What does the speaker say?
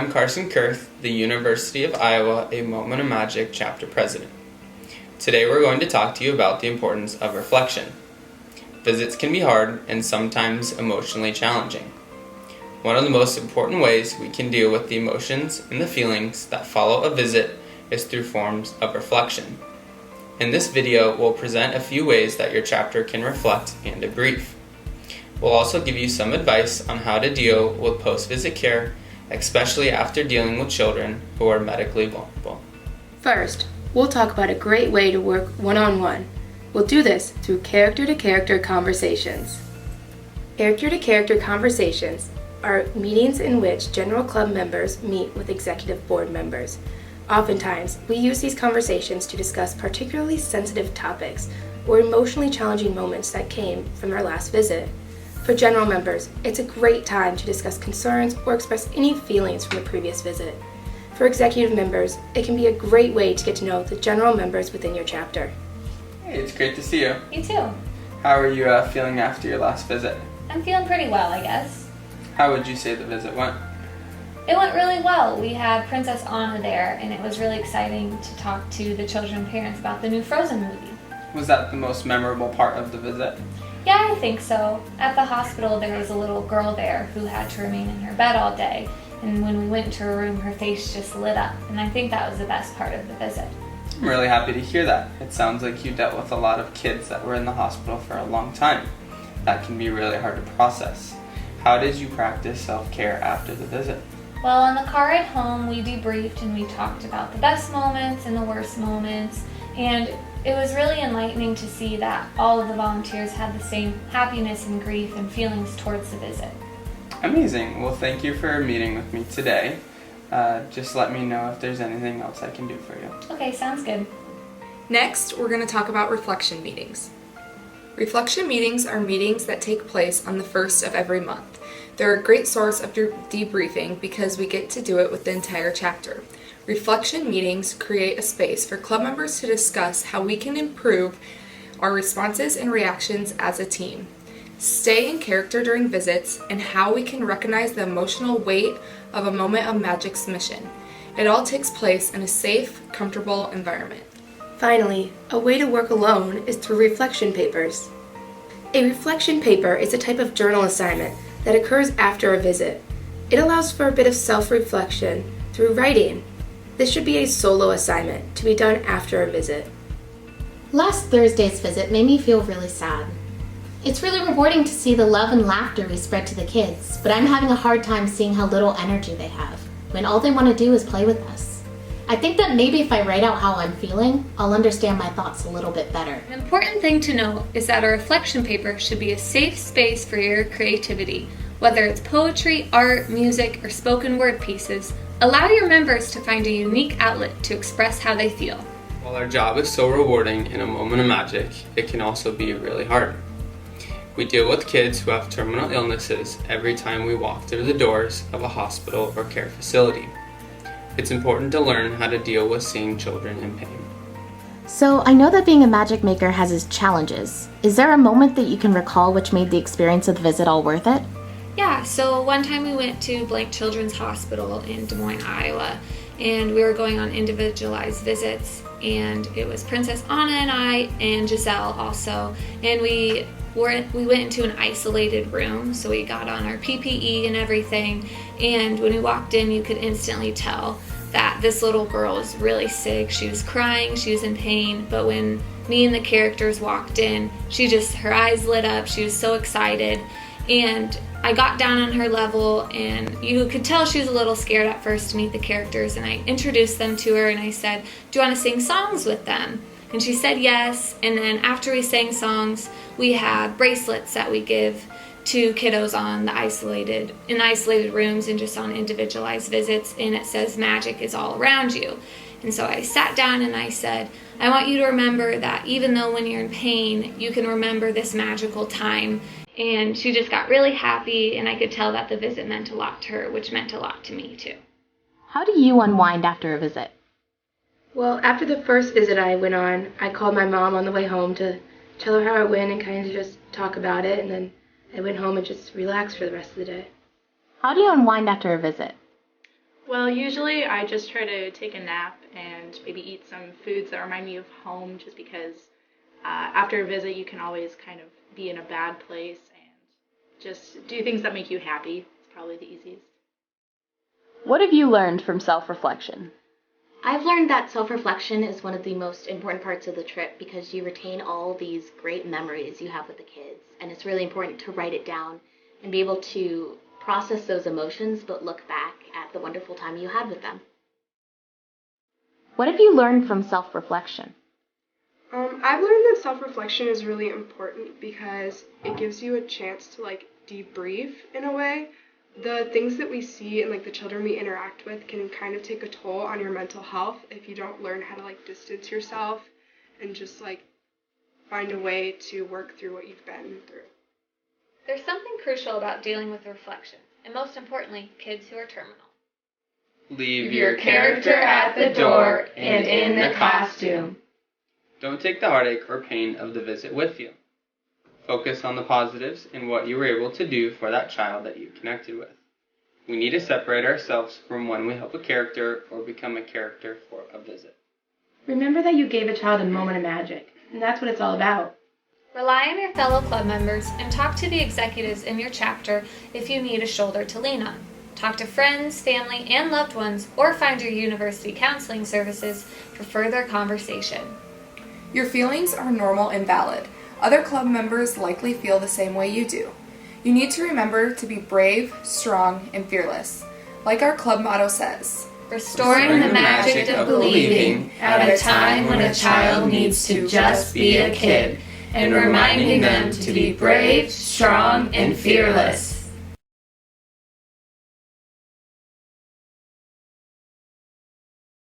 I'm Carson Kurth, the University of Iowa A Moment of Magic Chapter President. Today we're going to talk to you about the importance of reflection. Visits can be hard and sometimes emotionally challenging. One of the most important ways we can deal with the emotions and the feelings that follow a visit is through forms of reflection. In this video, we'll present a few ways that your chapter can reflect and debrief. We'll also give you some advice on how to deal with post-visit care, especially after dealing with children who are medically vulnerable. First, we'll talk about a great way to work one-on-one. We'll do this through character-to-character conversations. Character-to-character conversations are meetings in which general club members meet with executive board members. Oftentimes, we use these conversations to discuss particularly sensitive topics or emotionally challenging moments that came from our last visit. For general members, it's a great time to discuss concerns or express any feelings from the previous visit. For executive members, it can be a great way to get to know the general members within your chapter. Hey, it's great to see you. You too. How are you feeling after your last visit? I'm feeling pretty well, I guess. How would you say the visit went? It went really well. We had Princess Anna there, and it was really exciting to talk to the children and parents about the new Frozen movie. Was that the most memorable part of the visit? Yeah, I think so. At the hospital, there was a little girl there who had to remain in her bed all day, and when we went to her room, her face just lit up, and I think that was the best part of the visit. I'm really happy to hear that. It sounds like you dealt with a lot of kids that were in the hospital for a long time. That can be really hard to process. How did you practice self-care after the visit? Well, on the car ride home, we debriefed and we talked about the best moments and the worst moments, and it was really enlightening to see that all of the volunteers had the same happiness and grief and feelings towards the visit. Amazing. Well, thank you for meeting with me today. Just let me know if there's anything else I can do for you. Okay, sounds good. Next, we're going to talk about reflection meetings. Reflection meetings are meetings that take place on the first of every month. They're a great source of debriefing because we get to do it with the entire chapter. Reflection meetings create a space for club members to discuss how we can improve our responses and reactions as a team, stay in character during visits, and how we can recognize the emotional weight of a Moment of Magic's mission. It all takes place in a safe, comfortable environment. Finally, a way to work alone is through reflection papers. A reflection paper is a type of journal assignment that occurs after a visit. It allows for a bit of self-reflection through writing. This should be a solo assignment to be done after a visit. Last Thursday's visit made me feel really sad. It's really rewarding to see the love and laughter we spread to the kids, but I'm having a hard time seeing how little energy they have when all they want to do is play with us. I think that maybe if I write out how I'm feeling, I'll understand my thoughts a little bit better. An important thing to note is that a reflection paper should be a safe space for your creativity. Whether it's poetry, art, music, or spoken word pieces, allow your members to find a unique outlet to express how they feel. While our job is so rewarding in a moment of magic, it can also be really hard. We deal with kids who have terminal illnesses every time we walk through the doors of a hospital or care facility. It's important to learn how to deal with seeing children in pain. So I know that being a magic maker has its challenges. Is there a moment that you can recall which made the experience of the visit all worth it? Yeah, so one time we went to Blank Children's Hospital in Des Moines, Iowa, and we were going on individualized visits, and it was Princess Anna and I and Giselle also, and we went into an isolated room, so we got on our PPE and everything, and when we walked in, you could instantly tell that this little girl was really sick. She was crying, she was in pain, but when me and the characters walked in, her eyes lit up, she was so excited, and I got down on her level, and you could tell she was a little scared at first to meet the characters, and I introduced them to her, and I said, "Do you want to sing songs with them?" And she said yes, and then after we sang songs, we had bracelets that we give to kiddos in isolated rooms and just on individualized visits, and it says magic is all around you. And so I sat down and I said, I want you to remember that even though when you're in pain, you can remember this magical time. And she just got really happy, and I could tell that the visit meant a lot to her, which meant a lot to me too. How do you unwind after a visit? Well, after the first visit I went on, I called my mom on the way home to tell her how it went and kind of just talk about it, and then I went home and just relaxed for the rest of the day. How do you unwind after a visit? Well, usually I just try to take a nap and maybe eat some foods that remind me of home just because after a visit you can always kind of be in a bad place and just do things that make you happy. It's probably the easiest. What have you learned from self-reflection? I've learned that self-reflection is one of the most important parts of the trip because you retain all these great memories you have with the kids, and it's really important to write it down and be able to process those emotions but look back at the wonderful time you had with them. What have you learned from self-reflection? I've learned that self-reflection is really important because it gives you a chance to debrief in a way. The things that we see and the children we interact with can kind of take a toll on your mental health if you don't learn how to distance yourself and just find a way to work through what you've been through. There's something crucial about dealing with reflection, and most importantly, kids who are terminal. Leave your character at the door and in the costume. Don't take the heartache or pain of the visit with you. Focus on the positives and what you were able to do for that child that you connected with. We need to separate ourselves from when we help a character or become a character for a visit. Remember that you gave a child a moment of magic, and that's what it's all about. Rely on your fellow club members and talk to the executives in your chapter if you need a shoulder to lean on. Talk to friends, family, and loved ones, or find your university counseling services for further conversation. Your feelings are normal and valid. Other club members likely feel the same way you do. You need to remember to be brave, strong, and fearless. Like our club motto says, Restoring the magic of believing at a time when a child needs to just be a kid, and reminding them to be brave, strong, and fearless.